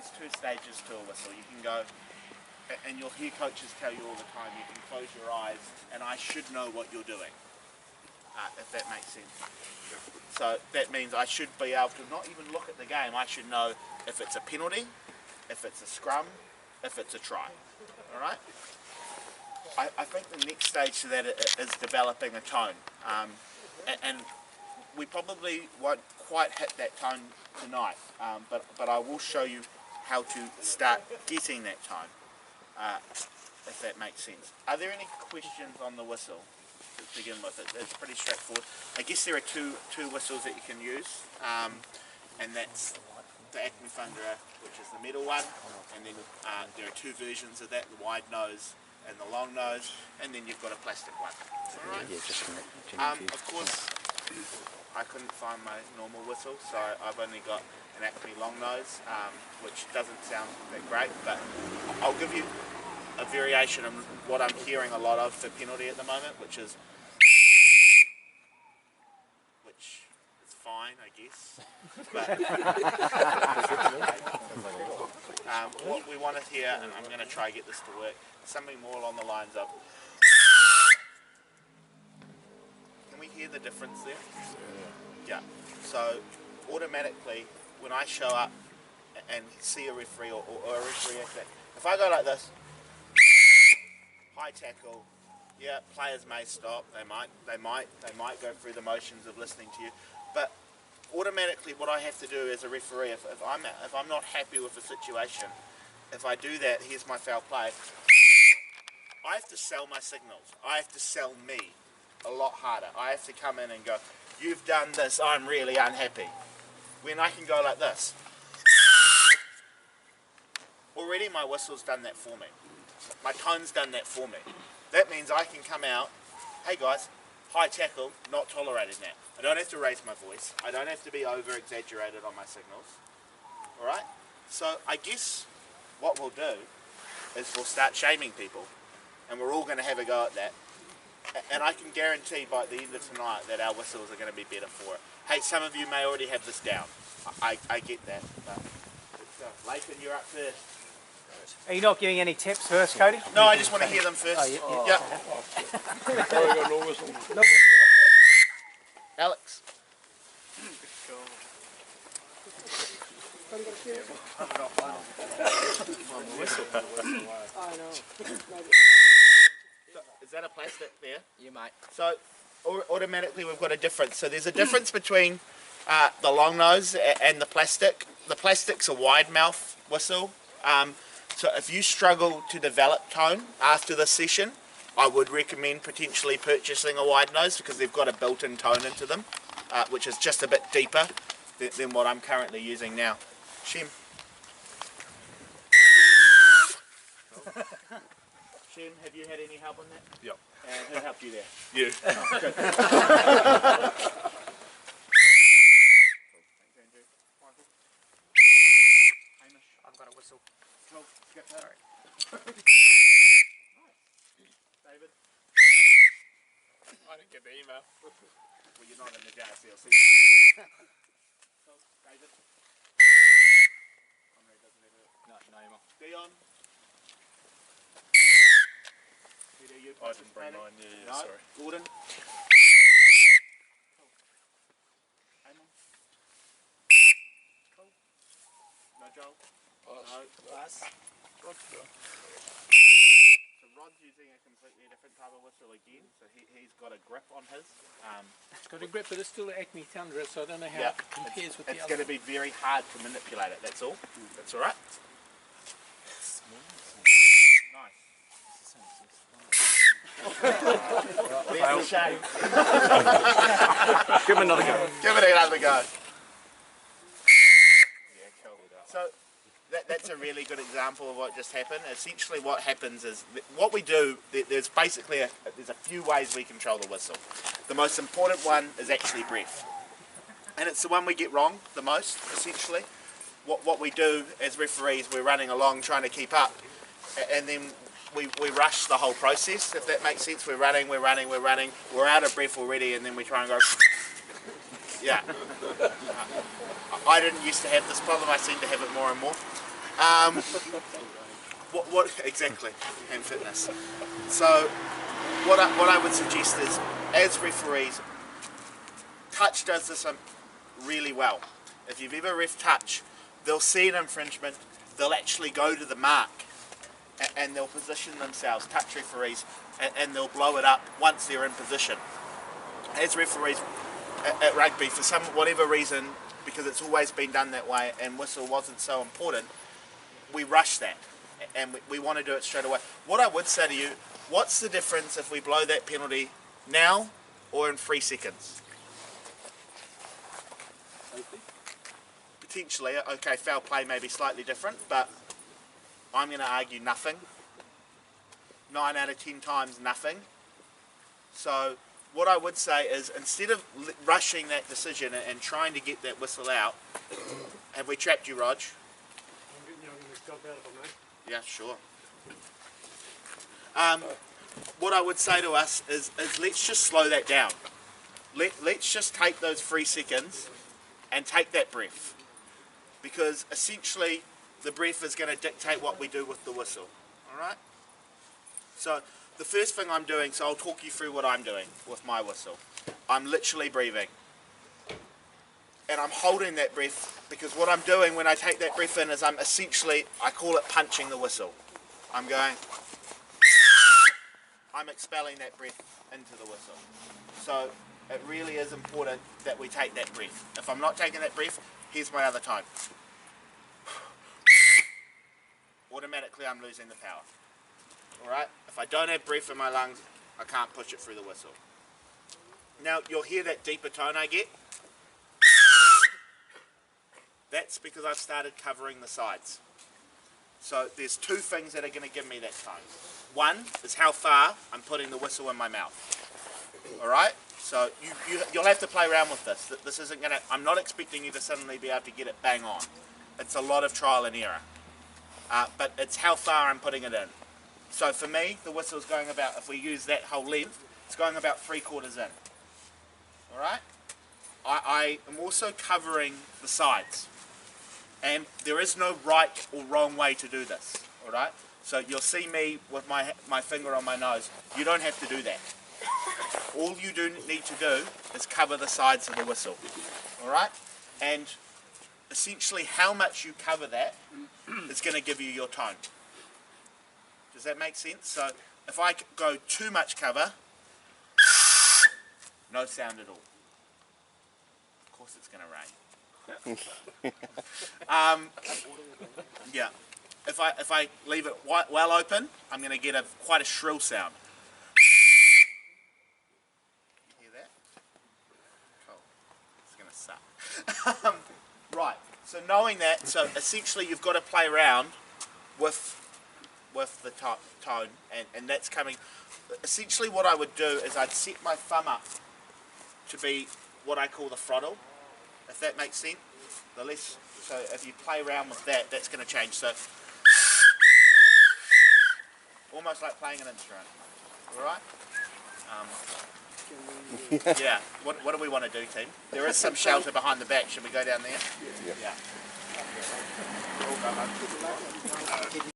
there's two stages to a whistle. You can go, and you'll hear coaches tell you all the time, you can close your eyes and I should know what you're doing, if that makes sense. So that means I should be able to not even look at the game. I should know if it's a penalty, if it's a scrum, if it's a try. Alright? I think the next stage to that is developing a tone. And we probably won't quite hit that tone tonight, but I will show you how to start getting that tone, if that makes sense. Are there any questions on the whistle to begin with? It's pretty straightforward. I guess there are two whistles that you can use, and that's the Acme Thunderer, which is the metal one, and then there are two versions of that, the wide nose and the long nose, and then you've got a plastic one. Alright? Of course, I couldn't find my normal whistle, so I've only got an Acme long nose, which doesn't sound that great, but I'll give you a variation of what I'm hearing a lot of for penalty at the moment, which is fine, I guess. But what we wanted here, and I'm going to try to get this to work, something more along the lines of. Can we hear the difference there? Yeah. So automatically, when I show up and see a referee or a referee act, if I go like this, high tackle. Yeah, players may stop. They might go through the motions of listening to you. But automatically, what I have to do as a referee, if I'm not happy with a situation, if I do that, here's my foul play. I have to sell my signals. I have to sell me a lot harder. I have to come in and go, "You've done this. I'm really unhappy." When I can go like this, already my whistle's done that for me. My tone's done that for me. That means I can come out, "Hey guys, high tackle, not tolerating that." I don't have to raise my voice. I don't have to be over-exaggerated on my signals. Alright? So I guess what we'll do is we'll start shaming people. And we're all going to have a go at that. And I can guarantee by the end of tonight that our whistles are going to be better for it. Hey, some of you may already have this down. I get that. But Lathan, you're up first. Are you not giving any tips first, Cody? No, I just want to hear them first. Oh, yeah. Yep. Alex. Is that a plastic there? Yeah, mate. So automatically we've got a difference. So there's a difference between the long nose and the plastic. The plastic's a wide mouth whistle. So if you struggle to develop tone after this session, I would recommend potentially purchasing a wide nose because they've got a built-in tone into them, which is just a bit deeper than what I'm currently using now. Shem. Shem, have you had any help on that? Yep. And who helped you there? You. Oh, good. I've got a whistle. Cool. Get that. David? I didn't get the email. Well, you're not in the JSLC. Cool. David? No email. Dion? Peter, you I didn't bring mine. Yeah, no. sorry. Gordon? Amon? Cool. No Joel? No. Pass. So Rod's using a completely different type of whistle again, so he's got a grip on his. It's got a grip, but it's still an Acme Thunderer, so I don't know how Yeah, it compares with the it's other. going to be very hard to manipulate it, that's all. That's alright. Nice. There's the shame. Give him another go. Give it another go. So that's a really good example of what just happened. Essentially what happens is, what we do, there's basically there's a few ways we control the whistle. The most important one is actually breath. And it's the one we get wrong the most, essentially. What we do as referees, we're running along trying to keep up, and then we rush the whole process, if that makes sense. We're running, we're out of breath already, and then we try and go, yeah. I didn't used to have this problem, I seem to have it more and more. What exactly? And fitness. So what I would suggest is, as referees, touch does this really well. If you've ever ref touch, they'll see an infringement, they'll actually go to the mark and they'll position themselves, touch referees, and they'll blow it up once they're in position. As referees at rugby, for whatever reason, because it's always been done that way and whistle wasn't so important, we rush that and we want to do it straight away. What I would say to you, what's the difference if we blow that penalty now or in 3 seconds? Potentially, okay, foul play may be slightly different, but I'm going to argue nothing. 9 out of 10 times nothing. So what I would say is, instead of rushing that decision and trying to get that whistle out, have we trapped you, Rog? Yeah, sure. What I would say to us is let's just slow that down. Let's just take those 3 seconds and take that breath. Because essentially the breath is going to dictate what we do with the whistle. Alright? So the first thing I'm doing, so I'll talk you through what I'm doing with my whistle. I'm literally breathing. And I'm holding that breath, because what I'm doing when I take that breath in is I call it punching the whistle. I'm going, I'm expelling that breath into the whistle. So it really is important that we take that breath. If I'm not taking that breath, here's my other tone. Automatically I'm losing the power. Alright? If I don't have breath in my lungs, I can't push it through the whistle. Now you'll hear that deeper tone I get. That's because I've started covering the sides. So there's 2 things that are going to give me that tone. One is how far I'm putting the whistle in my mouth. Alright? So you'll have to play around with this. This isn't going to, I'm not expecting you to suddenly be able to get it bang on. It's a lot of trial and error. But it's how far I'm putting it in. So for me, the whistle's going about, if we use that whole length, it's going about 3/4 in. Alright? I am also covering the sides. And there is no right or wrong way to do this. Alright? So you'll see me with my finger on my nose. You don't have to do that. All you do need to do is cover the sides of the whistle. Alright? And essentially how much you cover that is going to give you your tone. Does that make sense? So if I go too much cover, no sound at all. Of course it's going to rain. Yeah. If I leave it well open, I'm going to get quite a shrill sound. You hear that? Cool. It's going to suck. Right. So knowing that, so essentially you've got to play around with the tone, and that's coming. Essentially what I would do is I'd set my thumb up to be what I call the throttle, if that makes sense. The less, so if you play around with that, that's going to change. So almost like playing an instrument. Alright? Yeah. What do we want to do, team? There is some shelter behind the back. Should we go down there? Yeah.